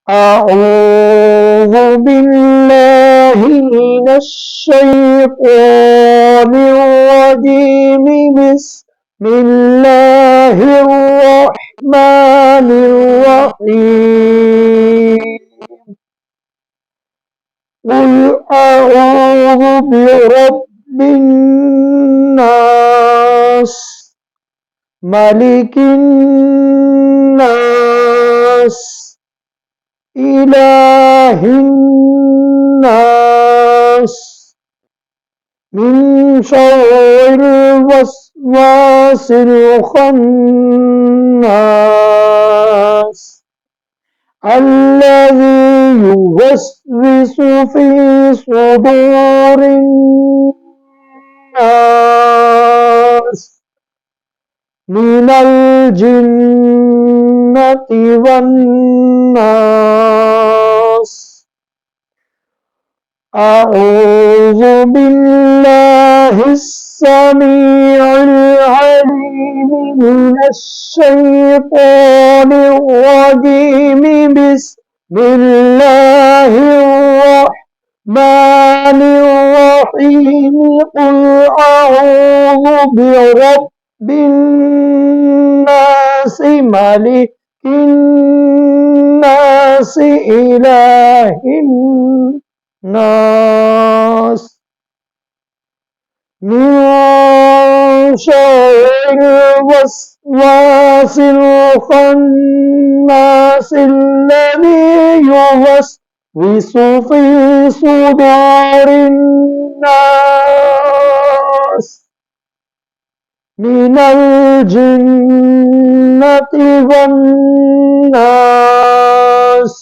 أعوذ بالله من الشيطان الرجيم. بسم الله الرحمن الرحيم. قل أعوذ برب الناس، ملك الناس، إله الناس، من شر الوسواس الخناس الذي يوسوس في صدور الناس من الجنة والناس. أعوذ بالله السميع العليم من الشيطان الرجيم. بسم الله الرحمن الرحيم. قل أعوذ برب الناس، ملك الناس، إله الناس، من شر الوسواس الخناس الذي يوسوس في صدور الناس من الجنة والناس.